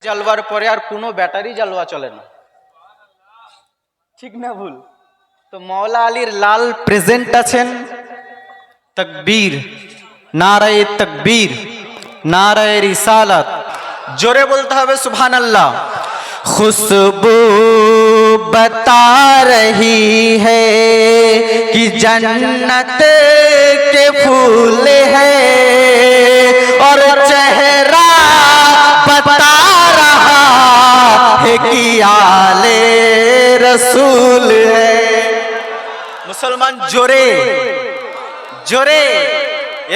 জ্বালবার পরে আর কোনো ব্যাটারি জ্বালবা চলে না, ঠিক না ভুল? তো মওলা আলীর লাল প্রেজেন্ট আছেন। তকবীর, নারায়ে তকবীর, নারায়ে রিসালাত, জোরে বলতে হবে সুবহানাল্লাহ। खुशबू बता रही है कि जन्नत के फूल है और चेहरा बता रहा है कि आले रसूल है। मुसलमान जोरे जोरे,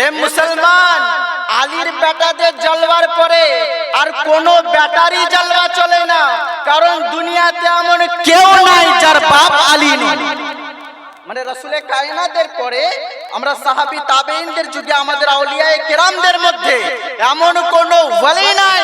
এ মুসলমান, আলীর বেটাদের জ্বলবার পরে আর কোনো ব্যাটারি জ্বালবা চলে না, কারণ দুনিয়াতে এমন কেউ নাই যার বাপ আলী নেই। মানে রাসূলে কায়নাতের পরে আমরা সাহাবী তাবেঈনদের যুগে আমাদের আউলিয়ায়ে কেরামদের মধ্যে এমন কোনো ওয়ালি নাই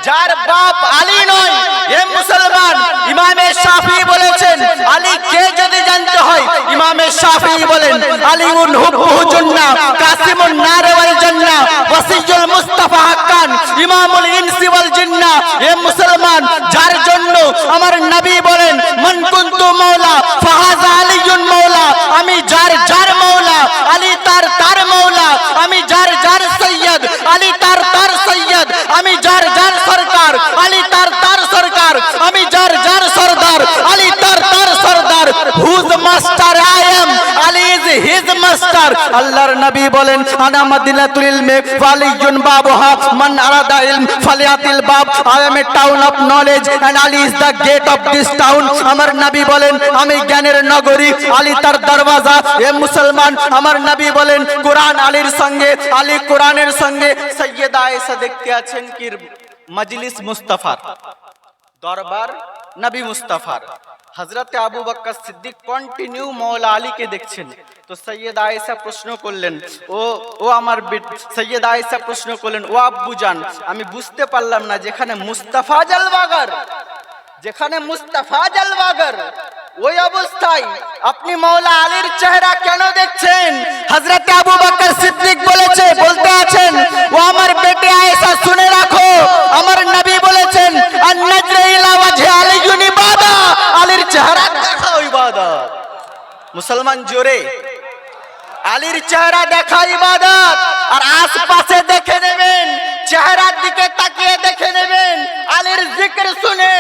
যার বাপ আলী নয়। এ মুসলমান, ইমামে শাফিঈ বলেছেন, আলী কে যদি জানতে হয়, ইমামে শাফিঈ বলেন, আলীউন হুব্বুহু জান্নাহ, কাসিমুন নার ওয়াল জান্নাহ, ওয়াসিয়ুল মুস্তাফা হাক্কান, ইমামুল ইনসি ওয়াল জিন্নাহ। এ মুসলমান, যার জন্য আমার নবী বলেন, মান কুনতু মাওলা ফাহাযা আলীউন মাওলা, আমি যার যার মাওলা, আলী তার তার মাওলা, আমি যার যার সৈয়দ, আলী তার তার সৈয়দ, আমি যার যার সরকার, আলী তার তার সরকার, আমি যার যার সরদার, আলী তার তার সরদার। Whose master I am, Ali is his master. আল্লাহর নবী বলেন, আনা মদিনাতুল ইলমি ওয়ালিয়ুন বাবুহা, মান আরাদা ইলম ফালিয়াতিল বাব। I am a town of knowledge and Ali is the gate of this town. আমার নবী বলেন, আমি জ্ঞানের নগরী, আলী তার দরওয়াজা। এ মুসলমান, আমার নবী বলেন, কোরআন আলীর সঙ্গে, আলী কোরআনের সঙ্গে। সৈয়দা আয়েশা দেখতে আছেন কি মজলিস মুস্তাফার, দরবার নবী মুস্তাফার। হযরতে আবু বকর সিদ্দিক কন্টিনিউ মওলা আলীকে দেখছেন। তো সৈয়দা আয়েশা প্রশ্ন করলেন, ও আমার সৈয়দা আয়েশা প্রশ্ন করলেন, ও আব্বুজান, আমি বুঝতে পারলাম না, যেখানে মুস্তাফা জালওয়াগার, যেখানে মুস্তাফা জালওয়াগার, ওই অবস্থায় আপনি মওলা আলীর চেহারা কেন দেখছেন? হযরতে আবু বকর সিদ্দিক বলতে আছেন, ও আমার বেটি আয়েশা, শুনে রাখো, আমার নবী বলেছেন, আন নজর ইলা ওয়াজহি আলিয়ুন ইবাদা, আলীর চেহারা দেখা ইবাদত। মুসলমান জোরে, আলীর চেহারা দেখা ইবাদত। আর আশপাশে দেখে নেবেন, চেহারার দিকে তাকিয়ে দেখে নেবেন, আলীর জিকির শুনে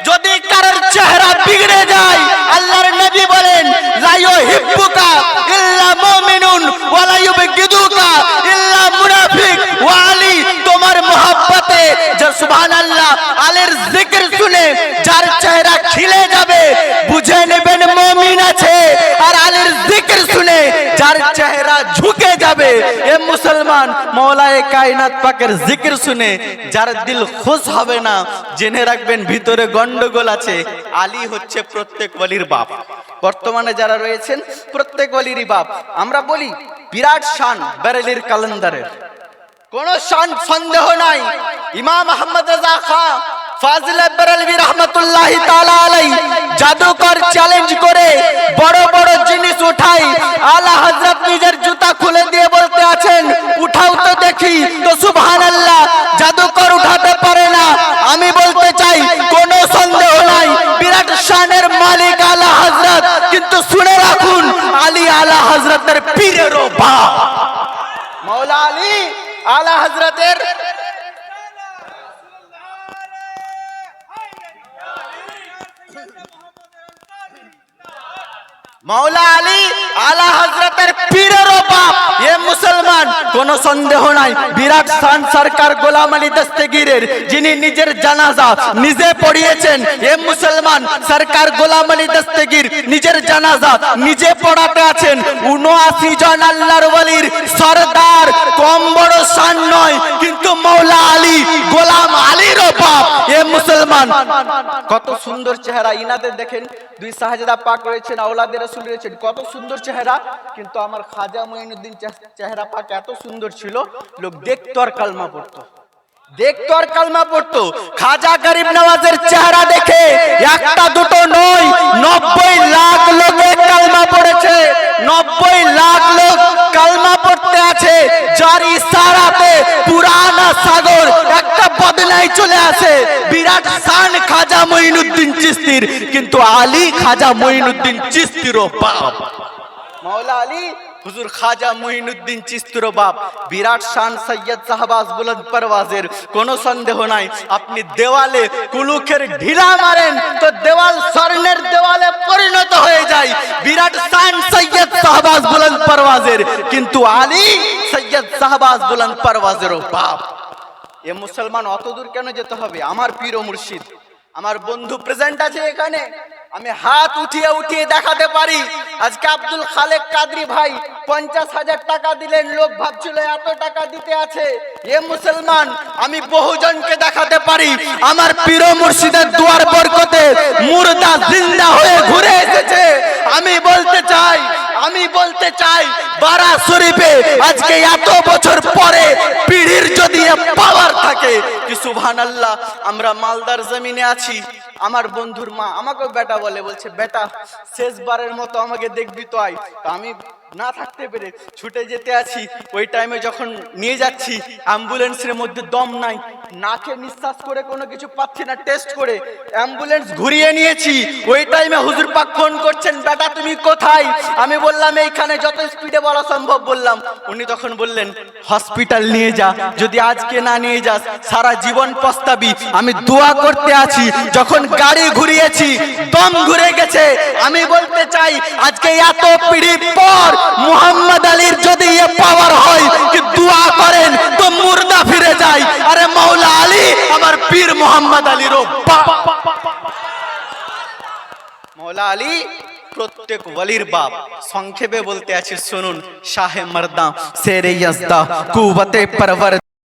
যদি কারোর চেহারা বিগড়ে যায়, আল্লাহর নবী বলেন, লা ইউহিব্বুকা ইল্লা মুমিনুন ওয়া লা ইউবগিদুকা ইল্লা মুনাফিক। ওয়া আলী, তোমার মহব্বতে যে সুবহানাল্লাহ, আলীর জিকির শুনে যার চেহারা খিলে যাবে, বুঝে নেবেন মুমিন আছে। আর আলীর জিকির শুনে যার চেহারা ঝুঁকে যাবে, এ মুসলমান, মওলায়ে কায়নাত পাকের জিকির শুনে যার দিল খুশ হবে না, জেনে রাখবেন ভিতরে গন্ডগোল আছে। আলী হচ্ছে প্রত্যেক ওয়ালির বাপ। বর্তমানে যারা রয়েছেন প্রত্যেক ওয়ালিরই বাপ। আমরা বলি বিরাট শান বেরেলির কালেন্দারের, কোন শান সন্দেহ নাই। ইমাম আহমদ রাজা খান ফাজিল বেরেলভী রাহমাতুল্লাহি তাআলা আলাইহি জাদুকর চ্যালেঞ্জ করে বড় বড় জিনিস উঠাই, আলা হযরত নিজের জুতা খুলে দিয়ে বলতে আছেন, উঠাও তো দেখি। তো সুবহানাল্লাহ, জাদুকর উঠাতে পারে না। আমি বলতে চাই, কোনো সন্দেহ নাই, বিরাট শানের মালিক আলা হযরত, কিন্তু শুনে রাখুন, আলী আলা হযরতের পীরের বাপ। মওলা আলী আলা হযরতের মওলা আলী আলা হযরতের পীরের বাপ। এ মুসলমান, কোনো সন্দেহ নাই, বিরাট শান সরকার গোলাম আলী দস্তগীরের, যিনি নিজের জানাজা নিজে পড়িয়েছেন। এ মুসলমান, সরকার গোলাম আলী দস্তগীর নিজের জানাজা নিজে পড়াতে আছেন। ৭৯ জন আল্লাহর ওয়ালির সরদার, কম বড় শান নয়, কিন্তু মওলা আলী গোলাম আলীর বাপ। এ মুসলমান, কত সুন্দর চেহারা ইনাদের দেখেন। দুই শাহজাদা পাক রয়েছেন, আওলাদে রাসূল রয়েছেন, কত সুন্দর চেহারা। কিন্তু আমার খাজা মুঈনুদ্দিন চেহারা পাক এত সুন্দর ছিল, লোক দেখতো আর কালমা পড়তো, দেখতো আর কালমা পড়তো। খাজা গরিব নওয়াজের চেহারা দেখে একটা দুটো নয়, ৯০ লাখ লোকে কালমা পড়েছে। ৯০ লাখ লোক কালমা পড়তে আছে, যার ইশারাতে পুরানা সাগর একটা বদলে বাংলায় চলে আসে বিরাট শান খাজা মঈনুদ্দিন চিশতির, কিন্তু আলী খাজা মঈনুদ্দিন চিশতিরও বাপ। মাওলা আলী হুজুর খাজা মঈনুদ্দিন চিশতির বাপ, বিরাট শান সৈয়দ শাহবাজ বুলন্দ পরওয়াজের কোনো সন্দেহ নাই। আপনি দেওয়ালে কুলুখের ঢিলা মারেন তো দেওয়াল স্বর্ণের দেওয়ালে পরিণত হয়ে যায়। বিরাট শান সৈয়দ শাহবাজ বুলন্দ পরওয়াজের, কিন্তু আলী সৈয়দ শাহবাজ বুলন্দ পরওয়াজেরও বাপ। এ মুসলমান অত দূর কেন যেতে হবে? আমার পীর ও মুর্শিদ, আমার বন্ধু প্রেজেন্ট আছে এখানে, আমি হাত উঠিয়ে উঠিয়ে দেখাতে পারি। আজকে আব্দুল খালেক কাদরি ভাই 50,000 টাকা দিলেন, লোক ভাবছিল এত টাকা দিতে আছে। এ মুসলমান, আমি বহুজনকে দেখাতে পারি আমার পীর ও মুর্শিদের দুয়ার বরকতে মুর্দা জিন্দা হয়ে ঘুরে এসেছে। আমি বলতে চাই বারা শরীফে আজকে এত বছর পরে পীরের যদি পাওয়ার থাকে কি সুবহানাল্লাহ। আমরা মালদার জমিনে আছি, আমার বন্ধুর মা আমাকে বেটা বলছে বেটা শেষবারের মতো আমাকে দেখবি তো আয়। তো আমি না থাকতে পেরে ছুটে যেতে আছি। ওই টাইমে যখন নিয়ে যাচ্ছি অ্যাম্বুলেন্সের মধ্যে দম নাই, নাকে নিঃশ্বাস করে কোনো কিছু পাচ্ছি না, টেস্ট করে অ্যাম্বুলেন্স ঘুরিয়ে নিয়েছি। ওই টাইমে হুজুর পাক ফোন করছেন, বেটা তুমি কোথায়? আমি বললাম এইখানে, যত স্পিডে বলা সম্ভব বললাম। উনি তখন বললেন হসপিটাল নিয়ে যা, যদি আজকে না নিয়ে যাস সারা জীবন পস্তাবি। আমি দোয়া করতে আছি, যখন গাড়ি ঘুরিয়েছি দম ঘুরে গেছে। আমি বলতে চাই আজকে এত পিড়ি পর মুহাম্মদ আলীর যদি এ পাওয়ার হয় কি দোয়া করেন তো মুর্দা ফিরে যায়। আরে মাওলা আলী আমার পীর মুহাম্মদ আলীর বাপ। মাওলা আলী প্রত্যেক ওয়ালির বাপ। সংক্ষেপে বলতে আছে শুনুন, শাহে মর্দা শেরে ইয়াজদা কুওয়াতে পরওয়ার